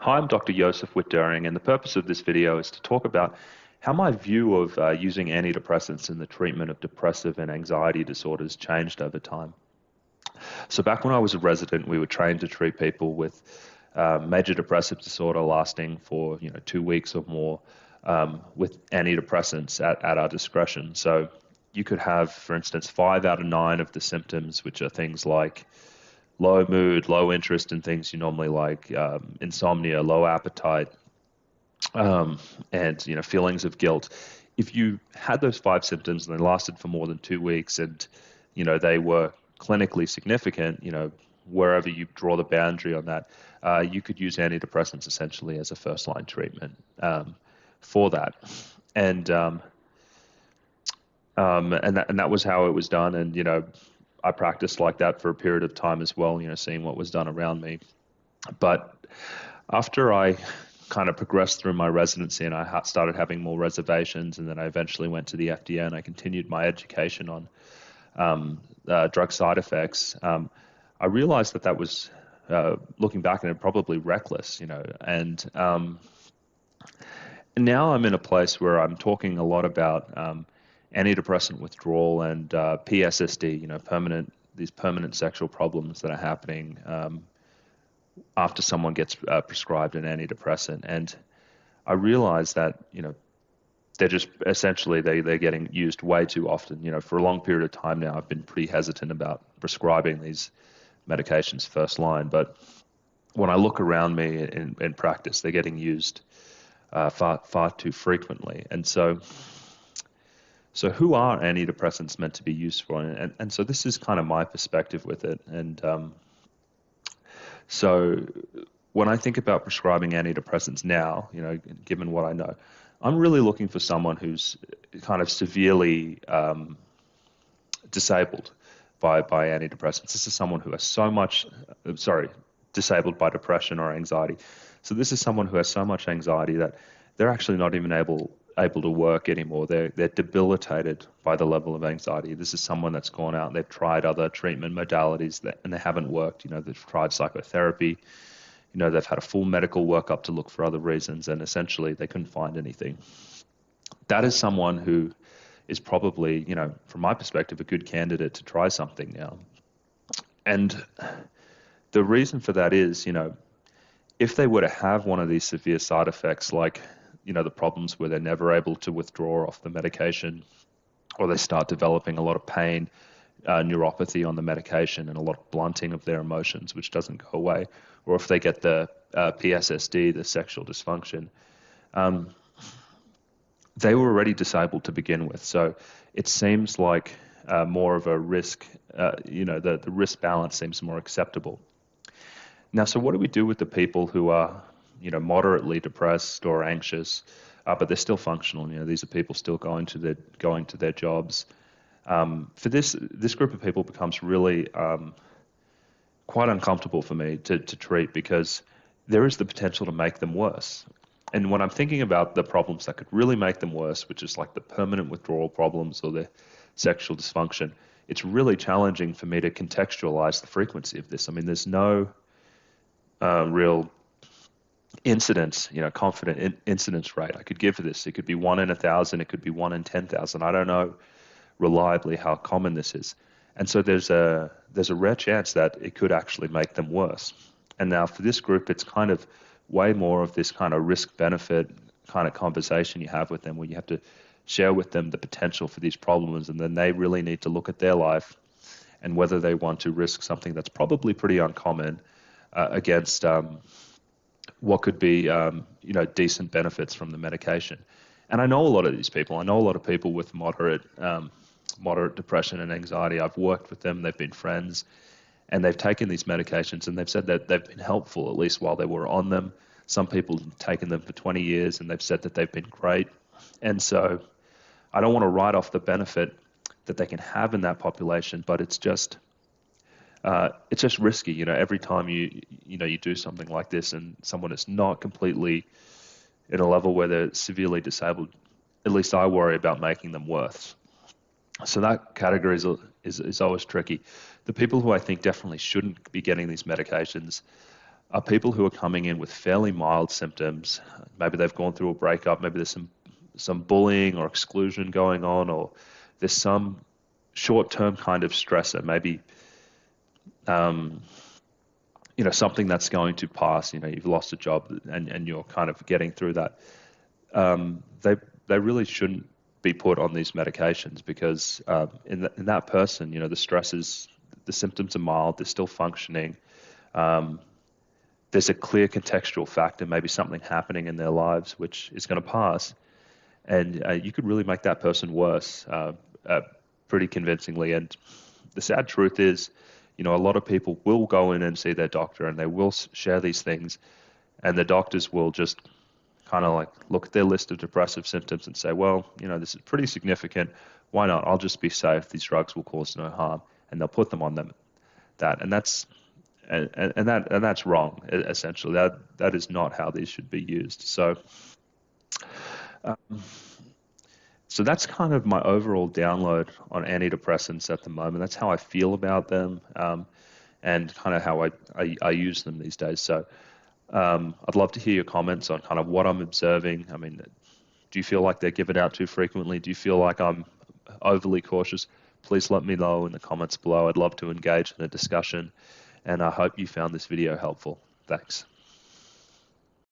Hi, I'm Dr. Joseph Witt-Doerring, and the purpose of this video is to talk about how my view of using antidepressants in the treatment of depressive and anxiety disorders changed over time. So back when I was a resident, we were trained to treat people with major depressive disorder lasting for 2 weeks or more with antidepressants at our discretion. So you could have, for instance, 5 out of 9 of the symptoms, which are things like low mood, low interest in things you normally like, insomnia, low appetite, and feelings of guilt. If you had those 5 symptoms and they lasted for more than 2 weeks, and they were clinically significant, wherever you draw the boundary on that, you could use antidepressants essentially as a first-line treatment for that, and that was how it was done, and I practiced like that for a period of time as well, seeing what was done around me. But after I kind of progressed through my residency and I started having more reservations, and then I eventually went to the FDA and I continued my education on drug side effects, I realized that was, looking back on it, probably reckless, and now I'm in a place where I'm talking a lot about antidepressant withdrawal and PSSD, these permanent sexual problems that are happening after someone gets prescribed an antidepressant. And I realize that, they're just essentially they're getting used way too often. For a long period of time now, I've been pretty hesitant about prescribing these medications first line. But when I look around me in practice, they're getting used far too frequently. And so who are antidepressants meant to be used for? And so this is kind of my perspective with it. And so when I think about prescribing antidepressants now, given what I know, I'm really looking for someone who's kind of severely disabled by antidepressants. This is someone who has disabled by depression or anxiety. So this is someone who has so much anxiety that they're actually not even able to work anymore. They're debilitated by the level of anxiety. This is someone that's gone out and they've tried other treatment modalities and they haven't worked. They've tried psychotherapy. They've had a full medical workup to look for other reasons, and essentially they couldn't find anything. That is someone who is probably, from my perspective, a good candidate to try something now. And the reason for that is, if they were to have one of these severe side effects, like the problems where they're never able to withdraw off the medication, or they start developing a lot of pain, neuropathy on the medication, and a lot of blunting of their emotions, which doesn't go away, or if they get the PSSD, the sexual dysfunction, they were already disabled to begin with. So it seems like more of a risk, the risk balance seems more acceptable. Now, so what do we do with the people who are moderately depressed or anxious, but they're still functional? These are people still going to their jobs. For this group of people becomes really quite uncomfortable for me to treat, because there is the potential to make them worse. And when I'm thinking about the problems that could really make them worse, which is like the permanent withdrawal problems or the sexual dysfunction, it's really challenging for me to contextualize the frequency of this. I mean, there's no real incidence, confident incidence rate I could give for this. It could be 1 in 1,000, it could be 1 in 10,000. I don't know reliably how common this is. And so there's a rare chance that it could actually make them worse. And now for this group, it's kind of way more of this kind of risk-benefit kind of conversation you have with them, where you have to share with them the potential for these problems, and then they really need to look at their life and whether they want to risk something that's probably pretty uncommon against what could be decent benefits from the medication. And I know a lot of these people. I know a lot of people with moderate depression and anxiety. I've worked with them. They've been friends, and they've taken these medications, and they've said that they've been helpful, at least while they were on them. Some people have taken them for 20 years, and they've said that they've been great. And so I don't want to write off the benefit that they can have in that population, but it's just risky. Every time you do something like this and someone is not completely at a level where they're severely disabled, at least I worry about making them worse. So that category is always tricky. The people who I think definitely shouldn't be getting these medications are people who are coming in with fairly mild symptoms. Maybe they've gone through a breakup, maybe there's some bullying or exclusion going on, or there's some short-term kind of stressor, maybe um, something that's going to pass. You've lost a job and you're kind of getting through that. They really shouldn't be put on these medications because in that person, the stress is, the symptoms are mild, they're still functioning. Um, there's a clear contextual factor, maybe something happening in their lives which is going to pass, and you could really make that person worse pretty convincingly. And the sad truth is, a lot of people will go in and see their doctor and they will share these things, and the doctors will just kind of like look at their list of depressive symptoms and say, well, this is pretty significant. Why not? I'll just be safe. These drugs will cause no harm, and they'll put them on them. And that's wrong. Essentially, that is not how these should be used. Um, so that's kind of my overall download on antidepressants at the moment. That's how I feel about them, and kind of how I use them these days. So I'd love to hear your comments on kind of what I'm observing. I mean, do you feel like they're given out too frequently? Do you feel like I'm overly cautious? Please let me know in the comments below. I'd love to engage in a discussion, and I hope you found this video helpful. Thanks.